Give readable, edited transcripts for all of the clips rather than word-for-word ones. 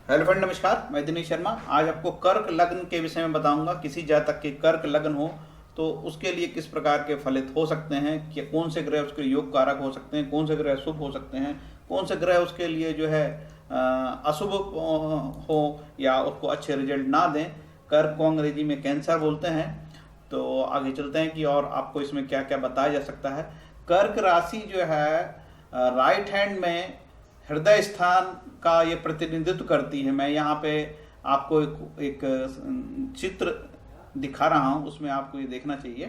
Hello friend, नमस्कार। मैं दिनेश शर्मा। आज आपको कर्क लग्न के विषय में बताऊंगा। किसी जातक के कर्क लग्न हो तो उसके लिए किस प्रकार के फलित हो सकते हैं, कि कौन से ग्रह उसके योग कारक हो सकते हैं, कौन से ग्रह शुभ हो सकते हैं, कौन से ग्रह उसके लिए जो है अशुभ हो या उसको अच्छे रिजल्ट ना दें। कर्क को अंग्रेजी में कैंसर बोलते हैं। तो आगे चलते हैं कि और आपको इसमें क्या क्या बताया जा सकता है। कर्क राशि जो है राइट हैंड में हृदय स्थान का ये प्रतिनिधित्व करती है। मैं यहाँ पे आपको एक चित्र दिखा रहा हूँ, उसमें आपको ये देखना चाहिए।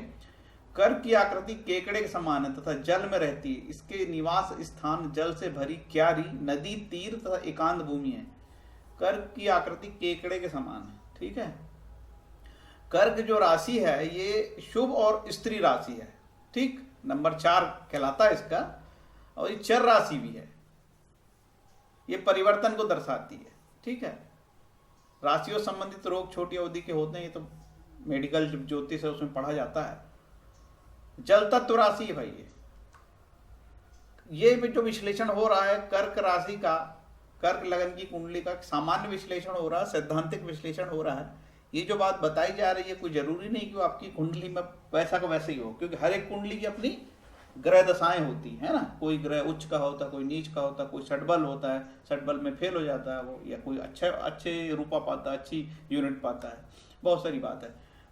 कर्क की आकृति केकड़े के समान है तथा जल में रहती है। इसके निवास स्थान जल से भरी क्यारी, नदी, तीर तथा एकांत भूमि है। कर्क की आकृति केकड़े के समान है। ठीक है। कर्क जो राशि है ये शुभ और स्त्री राशि है। ठीक, नंबर 4 कहलाता है इसका। और ये चर राशि भी है, ये परिवर्तन को दर्शाती है। ठीक है। राशियों संबंधित रोग छोटी अवधि के होते हैं, ये तो मेडिकल ज्योतिष है उसमें पढ़ा जाता है। जल तत्व राशि है भाई। ये भी जो विश्लेषण हो रहा है कर्क राशि का, कर्क लगन की कुंडली का सामान्य विश्लेषण हो रहा है, सैद्धांतिक विश्लेषण हो रहा है। ये जो बात बताई जा रही है कोई जरूरी नहीं कि वो आपकी कुंडली में वैसा का वैसे ही हो, क्योंकि हर एक कुंडली की अपनी ग्रह दशाएं होती है ना। कोई ग्रह उच्च का होता है, कोई नीच का होता है, कोई षटबल होता है, षटबल में फेल हो जाता है वो, या कोई अच्छे रूपा पाता है, अच्छी यूनिट पाता है। बहुत सारी बात है।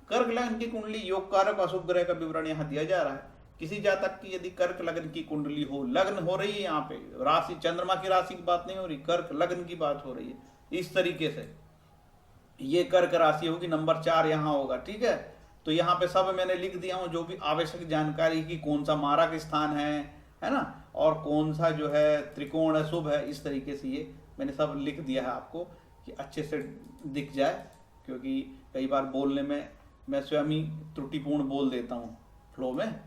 कर्क लगन की कुंडली योग कारक अशुभ ग्रह का विवरण यहाँ दिया जा रहा है। किसी जातक की यदि कर्क लगन की कुंडली हो, लग्न हो रही है, यहाँ पे राशि चंद्रमा की राशि की बात नहीं हो रही, कर्क लगन की बात हो रही है। इस तरीके से ये कर्क राशि होगी, नंबर 4 यहाँ होगा। ठीक है। तो यहाँ पे सब मैंने लिख दिया हूँ जो भी आवश्यक जानकारी की, कौन सा मारक स्थान है ना, और कौन सा जो है त्रिकोण है, शुभ है। इस तरीके से ये मैंने सब लिख दिया है आपको कि अच्छे से दिख जाए, क्योंकि कई बार बोलने में मैं स्वयं ही त्रुटिपूर्ण बोल देता हूँ फ्लो में,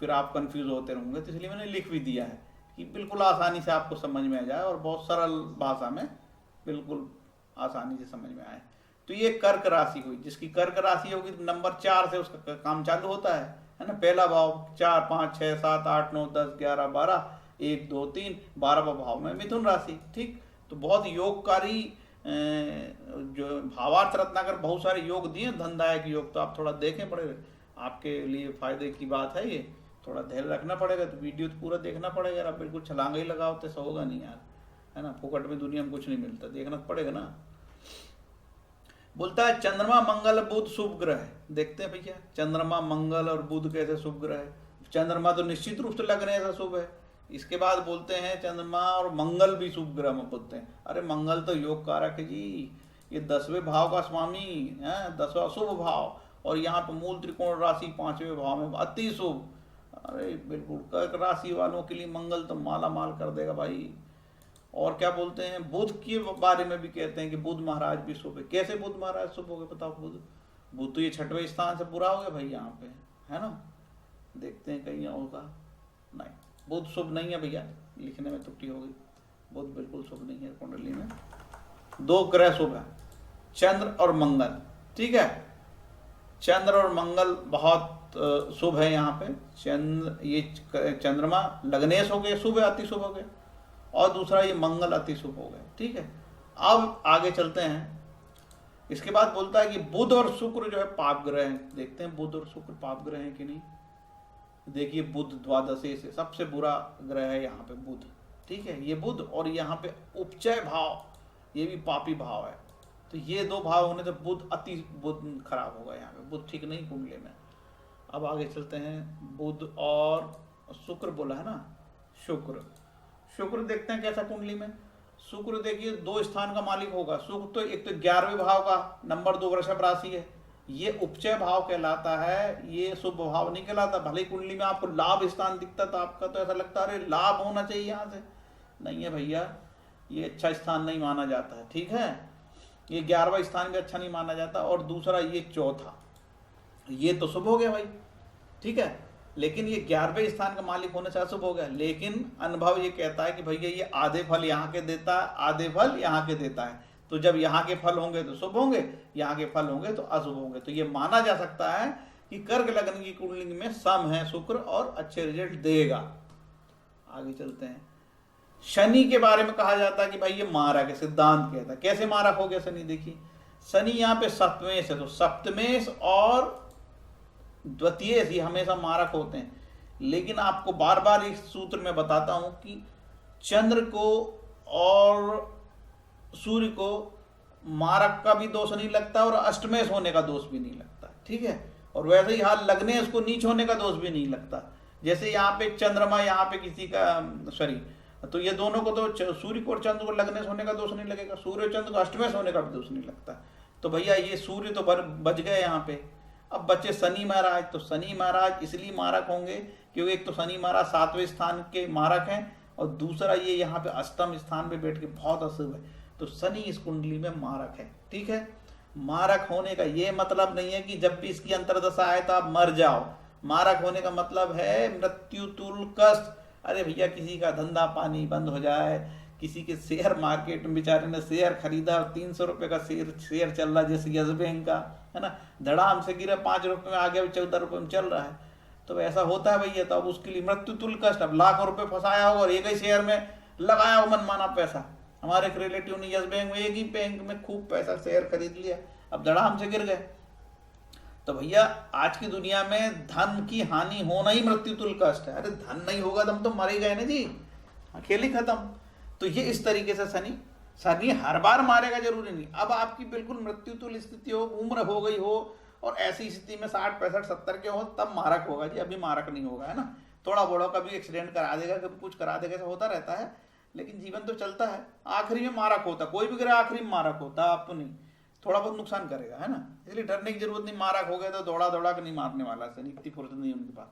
फिर आप कंफ्यूज होते रहेंगे। तो इसलिए मैंने लिख भी दिया है कि बिल्कुल आसानी से आपको समझ में आ जाए और बहुत सरल भाषा में बिल्कुल आसानी से समझ में आए। तो ये कर्क राशि हुई। जिसकी कर्क राशि होगी तो नंबर 4 से उसका काम चालू होता है ना। पहला भाव 4, 5, 6, 7, 8, 9, 10, 11, 12, 1, 2, 3, 12वां भाव में मिथुन राशि। ठीक। तो बहुत योगकारी जो भावार्थ रत्नाकर बहुत सारे योग दिए, धनदायक योग। तो आप थोड़ा देखें, पड़ेगा आपके लिए फायदे की बात है ये। थोड़ा ध्यान रखना पड़ेगा, तो वीडियो तो पूरा देखना पड़ेगा। आप बिल्कुल छलांगा ही लगाओ तो ऐसा होगा नहीं यार, है ना। फुकट में दुनिया में कुछ नहीं मिलता, देखना पड़ेगा ना। बोलता है चंद्रमा, मंगल, बुध शुभ ग्रह है। देखते हैं भैया चंद्रमा, मंगल और बुध कैसे शुभ ग्रह है। चंद्रमा तो निश्चित रूप से लगने ऐसा शुभ है। इसके बाद बोलते हैं चंद्रमा और मंगल भी शुभ ग्रह में बोलते हैं। अरे मंगल तो योग कारक है जी, ये 10वें भाव का स्वामी है, 10वां शुभ भाव। और यहाँ पे मूल त्रिकोण राशि 5वें भाव में अति शुभ। अरे बिल्कुल कर्क राशि वालों के लिए मंगल तो माला माल कर देगा भाई। और क्या बोलते हैं, बुध के बारे में भी कहते हैं कि बुध महाराज भी शुभ है। कैसे बुध महाराज शुभ हो गए बताओ। बुध तो ये 6वें स्थान से पूरा हो गया भाई यहाँ पे, है ना। देखते हैं कहीं होगा, नहीं बुध शुभ नहीं है भैया, लिखने में त्रुटि हो गई। बुध बिल्कुल शुभ नहीं है कुंडली में। 2 ग्रह शुभ है, चंद्र और मंगल। ठीक है। चंद्र और मंगल बहुत शुभ है यहाँ पे। ये चंद्रमा लग्नेश हो गए, शुभ है, अति शुभ हो गए। और दूसरा ये मंगल अति शुभ हो गए। ठीक है। अब आगे चलते हैं। इसके बाद बोलता है कि बुध और शुक्र जो है पाप ग्रह हैं। देखते हैं बुध और शुक्र पाप ग्रह हैं कि नहीं। देखिए बुध द्वादशी से सबसे बुरा ग्रह है यहाँ पे बुध। ठीक है, ये बुध। और यहाँ पे उपचय भाव, ये भी पापी भाव है। तो ये 2 भाव होने से बुध खराब होगा यहाँ पे, बुध ठीक नहीं कुंडली में। अब आगे चलते हैं। बुध और शुक्र बोला है ना। शुक्र देखते हैं कैसा कुंडली में। शुक्र देखिए 2 स्थान का मालिक होगा। शुक्र तो एक तो 11वें भाव का, नंबर 2 वृषभ राशि है। ये उपचय भाव कहलाता है, ये शुभ भाव नहीं कहलाता। भले कुंडली में आपको लाभ स्थान दिखता तो आपका तो ऐसा लगता है अरे लाभ होना चाहिए यहाँ से, नहीं है भैया, ये अच्छा स्थान नहीं माना जाता है। ठीक है, ये 11वां स्थान भी अच्छा नहीं माना जाता। और दूसरा ये चौथा, ये तो शुभ हो गया भाई। ठीक है, लेकिन ये 11वें स्थान का मालिक होने से अशुभ हो गया। लेकिन अनुभव ये कहता है कि भैया ये आधे फल यहाँ के देता है, आधे फल यहाँ के देता है। तो जब यहाँ के फल होंगे तो शुभ होंगे, यहाँ के फल होंगे तो अशुभ होंगे। तो ये माना जा सकता है कि कर्क लगन की कुंडली में सम है शुक्र और अच्छे रिजल्ट देगा। आगे चलते हैं। शनि के बारे में कहा जाता है कि भाई ये मारक है, सिद्धांत कहता है। कैसे मारक हो गया शनि? देखिए शनि यहाँ पे सप्तमेश है, तो सप्तमेश और द्वितीयेश ये हमेशा मारक होते हैं। लेकिन आपको बार बार इस सूत्र में बताता हूं कि चंद्र को और सूर्य को मारक का भी दोष नहीं लगता और अष्टमेश होने का दोष भी नहीं लगता, ठीक है। और वैसे ही हाल लग्नेश को नीच होने का दोष भी नहीं लगता। जैसे यहाँ पे चंद्रमा, यहाँ पे किसी का सॉरी, तो ये दोनों को तो सूर्य को और चंद्र को लग्नेश होने का दोष नहीं लगेगा, सूर्य और चंद्र को अष्टमेश होने का भी दोष नहीं लगता। तो भैया ये सूर्य तो बच गए यहाँ पे। अब बच्चे शनि महाराज, तो शनि महाराज इसलिए मारक होंगे क्योंकि एक तो शनि महाराज 7वें स्थान के मारक हैं और दूसरा ये यहाँ पे अष्टम स्थान पे बैठ के बहुत अशुभ है, तो शनि इस कुंडली में मारक है, ठीक है। मारक होने का ये मतलब नहीं है कि जब भी इसकी अंतर्दशा आए तो आप मर जाओ। मारक होने का मतलब है मृत्यु तुल्य कष्ट। अरे भैया किसी का धंधा पानी बंद हो जाए, किसी के शेयर मार्केट में बेचारे ने शेयर खरीदा, 300 रुपये का शेयर चल रहा है जैसे यस बैंक का, है ना, धड़ाम से गिरा 5 रुपये में आ गया, 14 रुपये में चल रहा है, तो ऐसा होता है भैया। तो अब उसके लिए मृत्यु तुल्य कष्ट। अब लाखों रुपए फंसाया होगा और एक ही शेयर में लगाया हो मनमाना पैसा। हमारे एक रिलेटिव ने यस बैंक में, एक ही बैंक में खूब पैसा शेयर खरीद लिया, अब धड़ाम से गिर गए। तो भैया आज की दुनिया में धन की हानि होना ही मृत्यु तुल्य कष्ट है। अरे धन नहीं होगा तो हम तो मर ही गए ना जी, खेल ही खत्म। तो ये इस तरीके से शनि हर बार मारेगा जरूरी नहीं। अब आपकी बिल्कुल मृत्यु तुल्य स्थिति हो, उम्र हो गई हो और ऐसी स्थिति में 60 65 70 के हो तब मारक होगा जी, अभी मारक नहीं होगा, है ना। थोड़ा बड़ा कभी एक्सीडेंट करा देगा, कभी कुछ करा देगा, ऐसा होता रहता है, लेकिन जीवन तो चलता है। आखिरी में मारक होता, कोई भी ग्रह आखिरी में मारक होता, आप तो नहीं, थोड़ा बहुत नुकसान करेगा, है ना। इसलिए डरने की जरूरत नहीं। मारक हो गए तो दौड़ा दौड़ा के नहीं मारने वाला, शनि इतनी फुर्सत नहीं उनके पास।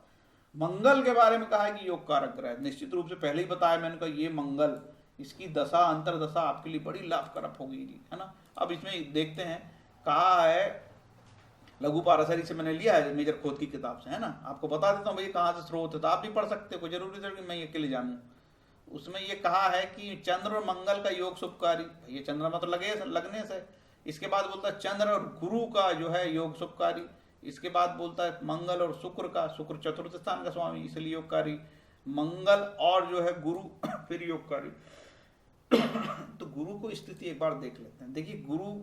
मंगल के बारे में कहा है कि योग कारक ग्रह, निश्चित रूप से पहले ही बताया मैंने, कहा ये मंगल, इसकी दशा अंतरदशा आपके लिए बड़ी लाभकारक होगी जी, है ना। अब इसमें देखते हैं, कहा है लघु पाराशरी से मैंने लिया है, मेजर खोद की किताब से, है ना। आपको बता देता हूँ भैया कहाँ से स्रोत है, तो आप भी पढ़ सकते हो, कोई जरूरी है कि मैं अकेले जानूँ। उसमें ये कहा है कि चंद्र और मंगल का योग शुभकारी, ये चंद्रमा तो लगने से। इसके बाद बोलता है चंद्र और गुरु का जो है योग शुभकारी। इसके बाद बोलता है मंगल और शुक्र का, शुक्र चतुर्थ स्थान का स्वामी इसलिए योगकारी, मंगल और जो है गुरु फिर योगकारी। तो गुरु को स्थिति एक बार देख लेते हैं। देखिए गुरु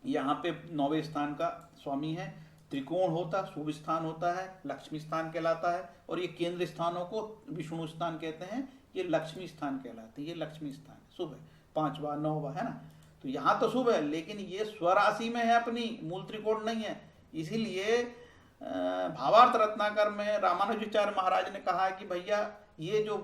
यहाँ पे 9वें स्थान का स्वामी है, त्रिकोण होता, शुभ स्थान होता है, लक्ष्मी स्थान कहलाता है, और ये केंद्र स्थानों को विष्णु स्थान कहते हैं, ये लक्ष्मी स्थान कहलाते हैं, ये लक्ष्मी स्थान शुभ है, 5वां 9वां, है ना। तो यहाँ तो शुभ है, लेकिन ये स्वराशि में है, अपनी मूल त्रिकोण नहीं है। इसीलिए भावार्थ रत्नाकर में रामानुजाचार्य महाराज ने कहा है कि भैया ये जो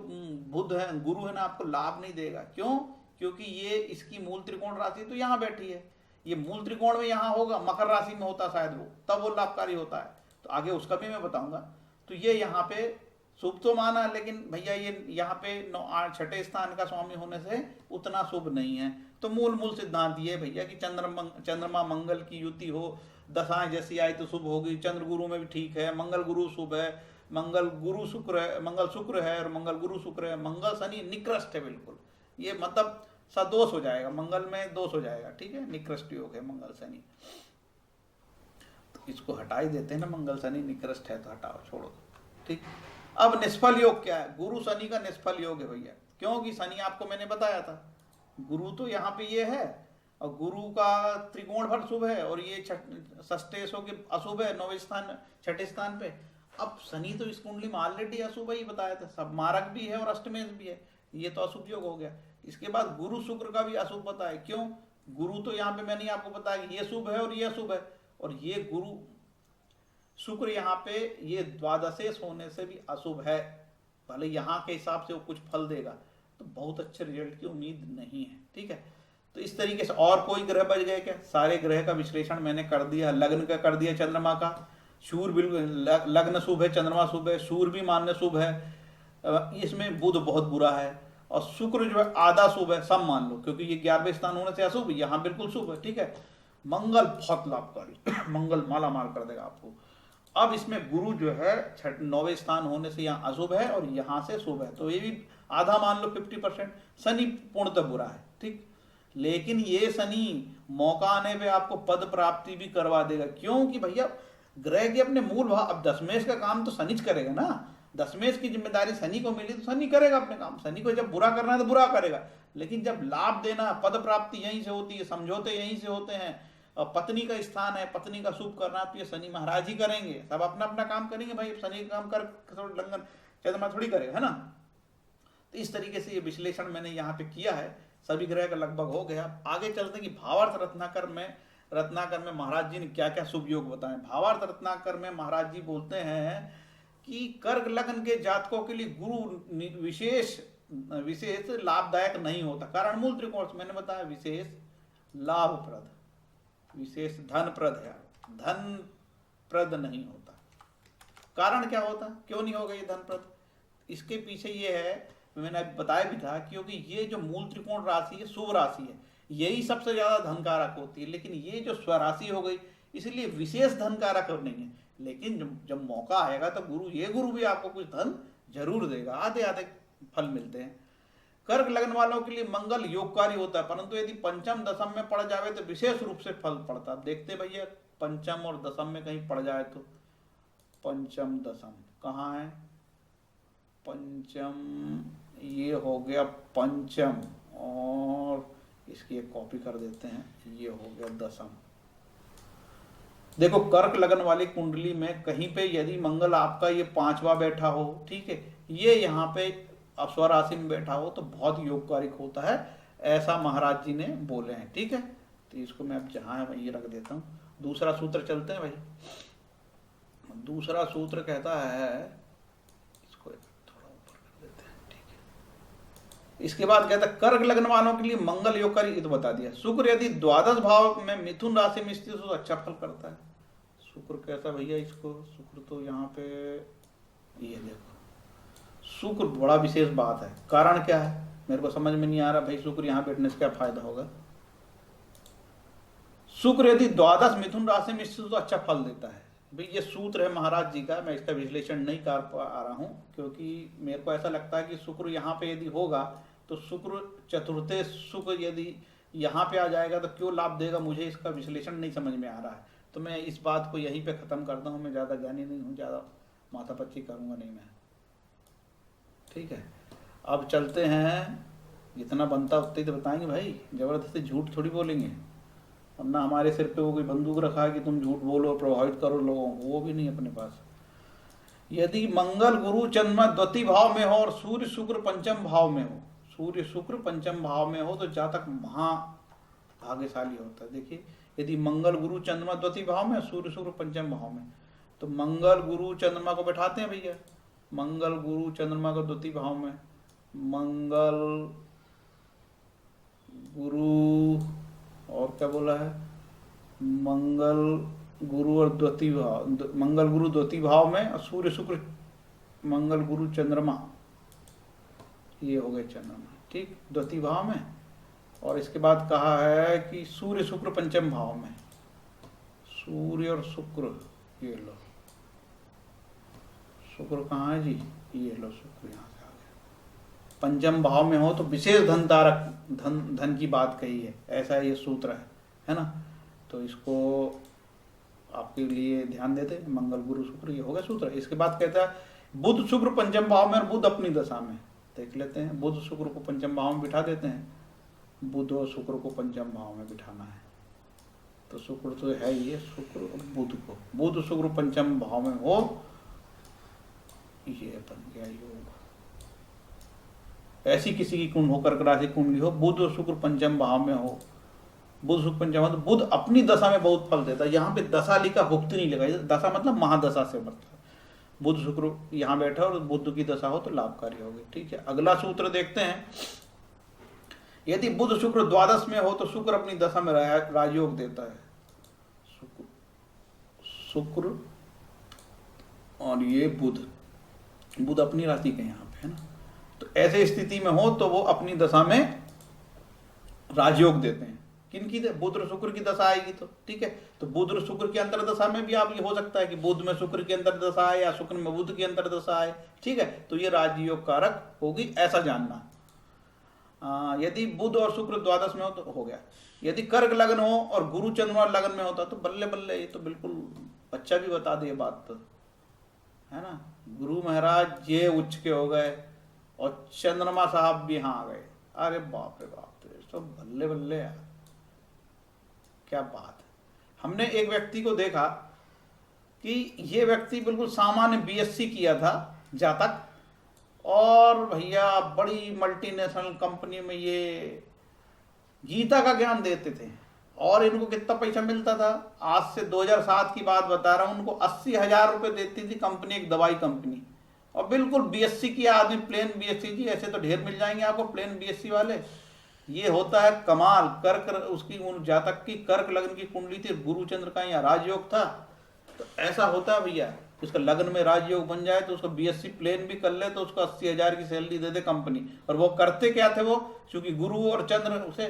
बुध है, गुरु है ना, आपको लाभ नहीं देगा। क्यों? क्योंकि ये इसकी मूल त्रिकोण राशि तो यहाँ बैठी है, ये मूल त्रिकोण में यहाँ होगा, मकर राशि में होता शायद वो, तब वो लाभकारी होता है। तो आगे उसका भी मैं बताऊंगा। तो ये यहाँ पे शुभ तो माना, लेकिन भैया ये यहाँ पे 6ठे स्थान का स्वामी होने से उतना शुभ नहीं है। तो मूल सिद्धांत ये भैया कि चंद्रमा मंगल की युति हो, दशाएं जैसी आई तो शुभ होगी। चंद्र गुरु में भी ठीक है, मंगल गुरु शुभ है, मंगल गुरु शुक्र है, मंगल शुक्र है और मंगल गुरु शुक्र है। मंगल शनि निकृष्ट है बिल्कुल, ये मतलब सदोष हो जाएगा, मंगल में दोष हो जाएगा, ठीक है, निकृष्ट योग है मंगल शनि। तो इसको हटा ही देते हैं ना, मंगल शनि निकृष्ट है तो हटाओ, छोड़ो, ठीक। अब निष्फल योग क्या है? गुरु शनि का निष्फल योग है भैया, क्योंकि शनि आपको मैंने बताया था, गुरु तो यहाँ पे ये है और गुरु का त्रिकोण भर शुभ है और ये षष्ठेशों के अशुभ है 9वें स्थान 6ठे स्थान पे। अब शनि तो इस कुंडली में ऑलरेडी अशुभ ही बताया था, सब मारक भी है और अष्टमेश भी है, ये तो अशुभ योग हो गया। इसके बाद गुरु शुक्र का भी अशुभ बताया। क्यों? गुरु तो यहाँ पे मैंने आपको बताया कि ये शुभ है और ये अशुभ है, और ये गुरु शुक्र यहाँ पे ये द्वादशेश होने से भी अशुभ है। भले यहाँ के हिसाब से वो कुछ फल देगा, तो बहुत अच्छे रिजल्ट की उम्मीद नहीं है, ठीक है। तो इस तरीके से और कोई ग्रह बच गए क्या? सारे ग्रह का विश्लेषण मैंने कर दिया। लग्न का कर दिया, चंद्रमा का, सूर्य बिल्कुल लग्न शुभ है, चंद्रमा शुभ है, सूर्य भी मान्य शुभ है, इसमें बुध बहुत बुरा है, और शुक्र जो है आधा शुभ है, सब मान लो, क्योंकि ये 11वें स्थान होने से अशुभ, यहाँ बिल्कुल शुभ है, ठीक है। मंगल बहुत लाभकारी, मंगल माला माल कर देगा आपको। अब इसमें गुरु जो है 9वें स्थान होने से यहाँ अशुभ है और यहाँ से शुभ है, तो ये भी आधा मान लो 50%। शनि पूर्णतः बुरा है, ठीक, लेकिन ये शनि मौका आने पे आपको पद प्राप्ति भी करवा देगा। क्योंकि भैया ग्रह के अपने मूल भाव, अब दशमेश का काम तो शनिच करेगा ना, दशमेश की जिम्मेदारी शनि को मिली तो शनि करेगा अपने काम। शनि को जब बुरा करना है तो बुरा करेगा, लेकिन जब लाभ देना, पद प्राप्ति यहीं से होती है, समझौते यहीं से होते हैं, और पत्नी का स्थान है, पत्नी का शुभ करना तो ये शनि महाराज ही करेंगे। सब अपना अपना काम करेंगे भाई, शनि का काम कर लंघन चंद्रमा थोड़ी करेगा, है ना। तो इस तरीके से ये विश्लेषण मैंने यहाँ पे किया है, सभी ग्रह का लगभग हो गया। आगे चलते हैं कि भावार्थ रत्नाकर में महाराज जी ने क्या क्या शुभ योग बताए। भावार्थ रत्नाकर में महाराज जी बोलते हैं कि कर्क लग्न के जातकों के लिए गुरु विशेष लाभदायक नहीं होता। कारण मूल त्रिकोण से मैंने बताया विशेष लाभप्रद, विशेष धनप्रद है, धनप्रद नहीं होता। कारण क्या होता, क्यों नहीं होगा ये धनप्रद? इसके पीछे ये है, मैंने बताया भी था, क्योंकि ये जो मूल त्रिकोण राशि है शुभ राशि है, यही सबसे ज्यादा धनकारक होती है। लेकिन ये जो स्वराशि हो गई, इसलिए विशेष धनकारक नहीं है। लेकिन जब मौका आएगा तो गुरु भी आपको कुछ धन जरूर देगा, आधे आधे फल मिलते हैं। कर्क लग्न वालों के लिए मंगल योगकारी होता है, परंतु यदि पंचम दशम में पड़ जावे तो विशेष रूप से फल पड़ता है। देखते भैया, पंचम और दशम में कहीं पड़ जाए तो, पंचम दशम कहाँ है? पंचम, ये हो गया पंचम, और इसकी एक कॉपी कर देते हैं, ये हो गया दशम। देखो, कर्क लगन वाली कुंडली में कहीं पे यदि मंगल आपका ये 5वां बैठा हो, ठीक है, ये यहाँ पे स्वराशि में बैठा हो तो बहुत योगकारिक होता है, ऐसा महाराज जी ने बोले हैं। ठीक है, तो इसको मैं अब जहाँ है वहीं रख देता हूँ। दूसरा सूत्र चलते हैं भाई। दूसरा सूत्र कहता है, इसको थोड़ा ऊपर कर देते हैं, ठीक है। इसके बाद कहता है कर्क लग्न वालों के लिए मंगल योगकारी, ये तो बता दिया। शुक्र यदि द्वादश भाव में मिथुन राशि में स्थित हो तो अच्छा फल करता है। शुक्र कैसा भैया? इसको शुक्र तो यहाँ पे ये देखो, शुक्र बड़ा विशेष बात है। कारण क्या है मेरे को समझ में नहीं आ रहा भाई, शुक्र यहाँ बैठने से क्या फायदा होगा? शुक्र यदि द्वादश मिथुन राशि में स्थित तो अच्छा फल देता है। भाई ये सूत्र है महाराज जी का, मैं इसका विश्लेषण नहीं कर पा रहा हूँ, क्योंकि मेरे को ऐसा लगता है कि शुक्र यहाँ पे यदि होगा तो शुक्र चतुर्थे शुक्र यदि यहाँ पे आ जाएगा तो क्यों लाभ देगा, मुझे इसका विश्लेषण नहीं समझ में आ रहा है। तो मैं इस बात को यहीं पे ख़त्म करता हूँ। मैं ज़्यादा ज्ञानी नहीं हूँ, ज़्यादा माथापच्ची करूँगा नहीं मैं। ठीक है, अब चलते हैं, जितना बनता उतना ही तो बताएंगे भाई, ज़बरदस्ती झूठ थोड़ी बोलेंगे। वरना हमारे सिर पे वो कोई बंदूक रखा है कि तुम झूठ बोलो, प्रभावित करो लोगों को, वो भी नहीं अपने पास। यदि मंगल गुरु चंद्रमा द्वितीय भाव में हो और सूर्य शुक्र पंचम भाव में हो, सूर्य शुक्र पंचम भाव में हो तो जातक महा भाग्यशाली होता है। देखिए, यदि मंगल गुरु चंद्रमा द्वितीय भाव में, सूर्य शुक्र पंचम भाव में, तो मंगल गुरु चंद्रमा को बैठाते हैं भैया। मंगल गुरु चंद्रमा को द्वितीय भाव में, मंगल गुरु और क्या बोला है, मंगल गुरु और द्वितीय भाव, मंगल गुरु द्वितीय भाव में और सूर्य शुक्र मंगल गुरु चंद्रमा, ये हो गए चंद्रमा, ठीक, द्वितीय भाव में। और इसके बाद कहा है कि सूर्य शुक्र पंचम भाव में, सूर्य और शुक्र, ये लो शुक्र कहाँ है जी, ये लो शुक्र यहाँ से आ गया। पंचम भाव में हो तो विशेष धनकारक, धन की बात कही है, ऐसा ये सूत्र है ना। तो इसको आपके लिए ध्यान देते, मंगल गुरु शुक्र, ये होगा सूत्र। इसके बाद कहता है बुध शुक्र पंचम भाव में और बुध अपनी दशा में। देख लेते हैं, बुध शुक्र को पंचम भाव में बिठा देते हैं, बुध और शुक्र को पंचम भाव में बिठाना है। तो शुक्र तो है ये, शुक्र और बुध को, बुध शुक्र पंचम भाव में हो, ये बन गया योग। ऐसी किसी की कुंड हो, कर्क राशि कुंडली हो, बुध और शुक्र पंचम भाव में हो, बुध शुक्र पंचम, तो बुध अपनी दशा में बहुत फल देता है। यहाँ पे दशा लिखा, भुक्त नहीं लगा, दशा मतलब महादशा से बढ़ता है। बुध शुक्र यहाँ बैठा और बुध की दशा हो तो लाभकारी होगी। ठीक है, अगला सूत्र देखते हैं। यदि बुध शुक्र द्वादश में हो तो शुक्र अपनी दशा में राजयोग देता है। शुक्र और ये बुध अपनी राशि के यहाँ पे है ना, तो ऐसे स्थिति में हो तो वो अपनी दशा में राजयोग देते हैं। किनकी? बुध और शुक्र की दशा आएगी तो ठीक है। तो बुध और शुक्र की अंतर दशा में भी आप ये हो सकता है कि बुध में शुक्र की अंतर दशा आए या शुक्र में बुध की अंतर दशा आए। ठीक है, तो ये राजयोग कारक होगी, ऐसा जानना। यदि बुध और शुक्र द्वादश में हो तो हो गया। यदि कर्क लग्न हो और गुरु चंद्रमा लग्न में होता तो बल्ले बल्ले, ये तो बिल्कुल बच्चा भी बता दे बात। तो है ना। गुरु महाराज ये उच्च के हो गए और चंद्रमा साहब भी यहाँ आ गए। अरे बाप रे बाप रे, सब बल्ले बल्ले यार, क्या बात है। हमने एक व्यक्ति को देखा कि ये व्यक्ति बिल्कुल सामान्य बीएससी किया था जातक, और भैया बड़ी मल्टीनेशनल कंपनी में ये गीता का ज्ञान देते थे, और इनको कितना पैसा मिलता था, आज से 2007 की बात बता रहा हूँ, उनको 80,000 रुपये देती थी कंपनी, एक दवाई कंपनी, और बिल्कुल बीएससी किया आदमी, प्लेन बीएससी जी, ऐसे तो ढेर मिल जाएंगे आपको प्लेन बीएससी वाले। ये होता है कमाल। कर्क उसकी उन जातक की कर्क लग्न की कुंडली थी, गुरु चंद्र का यहाँ राजयोग था, तो ऐसा होता है भैया। उसका लग्न में राजयोग बन जाए तो उसको बीएससी प्लेन भी कर ले तो उसको 80,000 की सैलरी दे दे कंपनी। और वो करते क्या थे वो, क्योंकि गुरु और चंद्र उसे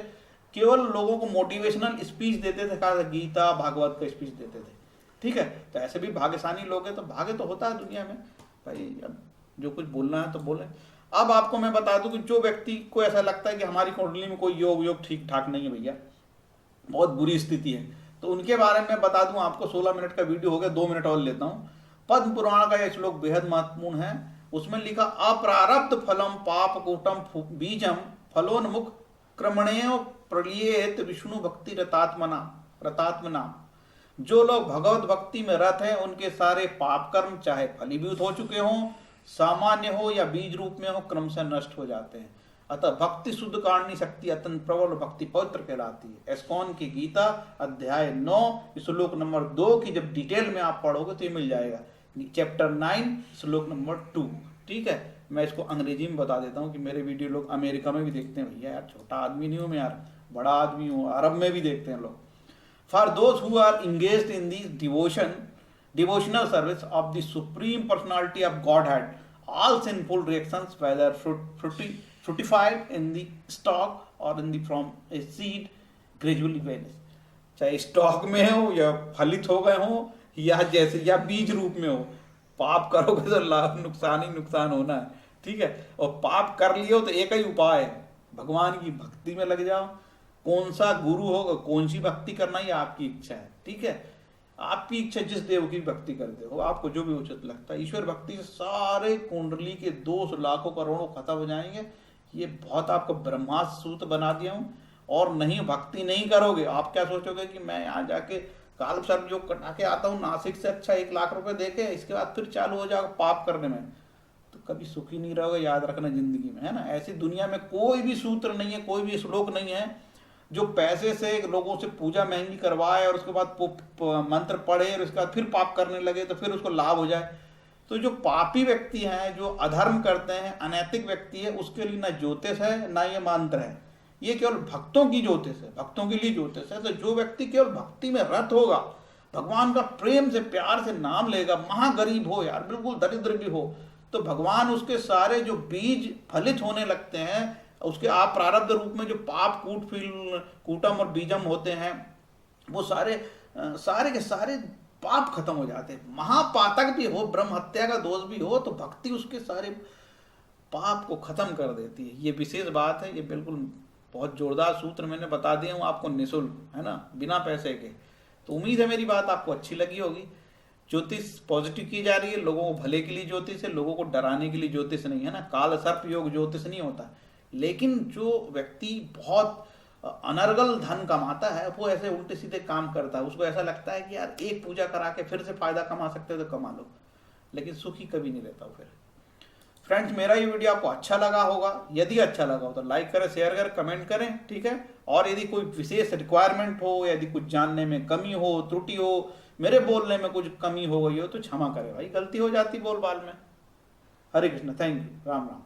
केवल लोगों को मोटिवेशनल स्पीच देते थे, कहा गीता भागवत का स्पीच देते थे, ठीक है। तो ऐसे भी भाग्यशाली लोग हैं, तो भाग्य तो होता है दुनिया में भाई, अब जो कुछ बोलना है तो बोले। अब आपको मैं बता दूं कि जो व्यक्ति को ऐसा लगता है कि हमारी कुंडली में कोई योग ठीक ठाक नहीं है भैया, बहुत बुरी स्थिति है, तो उनके बारे में बता दूं आपको। 16 मिनट का वीडियो हो गया, 2 मिनट और लेता हूं। पद्म पुराण का यह श्लोक बेहद महत्वपूर्ण है। उसमें लिखा, अप्रारब्ध फलम पाप कूटम बीजम फलोन्मुख क्रमणेय प्रलियेत विष्णु भक्ति रतात्मना। जो लोग भगवत भक्ति में रत हैं उनके सारे पाप कर्म चाहे फलीभूत हो चुके हों, सामान्य हो या बीज रूप में हो, क्रम से नष्ट हो जाते हैं। अतः भक्ति शुद्ध कारणी शक्ति अत्यंत प्रबल भक्ति पवित्र कहलाती है। एस्कॉन की गीता अध्याय 9 श्लोक नंबर 2 की जब डिटेल में आप पढ़ोगे तो ये मिल जाएगा, चैप्टर 9 श्लोक नंबर 2, ठीक है। मैं इसको अंग्रेजी में बता देता हूँ कि मेरे वीडियो लोग अमेरिका में भी देखते हैं भैया, यार छोटा आदमी नहीं हूँ मैं यार, बड़ा आदमी हूँ, अरब में भी देखते हैं लोग। For those who are engaged in the devotional service of the supreme personality of Godhead, all sinful reactions whether fructified in the stalk or in the from a seed gradually vanish। चाहे stock में हो या फलित हो गए हो या जैसे या बीज रूप में हो, पाप करोगे तो लाभ नुकसान ही नुकसान होना है, ठीक है। और पाप कर लिए हो तो एक ही उपाय है, भगवान की भक्ति में लग जाओ। कौन सा गुरु होगा, कौन सी भक्ति करना ही आपकी इच्छा है, ठीक है। आपकी इच्छा जिस देव की भक्ति करते हो, आपको जो भी उचित लगता है। ईश्वर भक्ति से सारे कुंडली के दोष लाखों करोड़ों खत्म हो जाएंगे। ये बहुत आपको ब्रह्मास्त्र सूत्र बना दिया हूँ। और नहीं, भक्ति नहीं करोगे, आप क्या सोचोगे कि मैं यहाँ जाके काल सर्प योग कटा के आता हूँ नासिक से, अच्छा 1 लाख रुपए दे के, इसके बाद फिर चालू हो जाएगा पाप करने में, तो कभी सुखी नहीं रहोगे, याद रखना जिंदगी में, है ना। ऐसी दुनिया में कोई भी सूत्र नहीं है, कोई भी श्लोक नहीं है जो पैसे से लोगों से पूजा महंगी करवाए और उसके बाद मंत्र पढ़े और उसके बाद फिर पाप करने लगे तो फिर उसको लाभ हो जाए। तो जो पापी व्यक्ति हैं, जो अधर्म करते हैं, अनैतिक व्यक्ति है, उसके लिए ना ज्योतिष है ना ये मंत्र है, ये केवल भक्तों की ज्योतिष है, भक्तों के लिए ज्योतिष है। तो जो व्यक्ति केवल भक्ति में रत होगा, भगवान का प्रेम से प्यार से नाम लेगा, महागरीब हो यार, बिल्कुल दरिद्र भी हो, तो भगवान उसके सारे जो बीज फलित होने लगते हैं, उसके आप प्रारब्ध रूप में जो पाप कूटम और बीजम होते हैं, वो सारे के सारे पाप खत्म हो जाते हैं। महापातक भी हो, ब्रह्म हत्या का दोष भी हो, तो भक्ति उसके सारे पाप को खत्म कर देती है। ये विशेष बात है, ये बिल्कुल बहुत जोरदार सूत्र मैंने बता दिए हूँ आपको निःशुल्क, है ना, बिना पैसे के। तो उम्मीद है मेरी बात आपको अच्छी लगी होगी। ज्योतिष पॉजिटिव की जा रही है, लोगों को भले के लिए ज्योतिष है, लोगों को डराने के लिए ज्योतिष नहीं है ना। काल सर्प योग ज्योतिष नहीं होता। लेकिन जो व्यक्ति बहुत अनर्गल धन कमाता है, वो ऐसे उल्टे सीधे काम करता है, उसको ऐसा लगता है कि यार एक पूजा करा के फिर से फायदा कमा सकते हो तो कमा लो, लेकिन सुखी कभी नहीं रहता फिर। फ्रेंड्स, मेरा ये वीडियो आपको अच्छा लगा होगा, यदि अच्छा लगा हो तो लाइक करें, शेयर करें, कमेंट करें, ठीक है। और यदि कोई विशेष रिक्वायरमेंट हो, यदि कुछ जानने में कमी हो, त्रुटि हो, मेरे बोलने में कुछ कमी हो गई हो तो क्षमा करें भाई, गलती हो जाती बोल बाल में। हरे कृष्ण, थैंक यू, राम राम।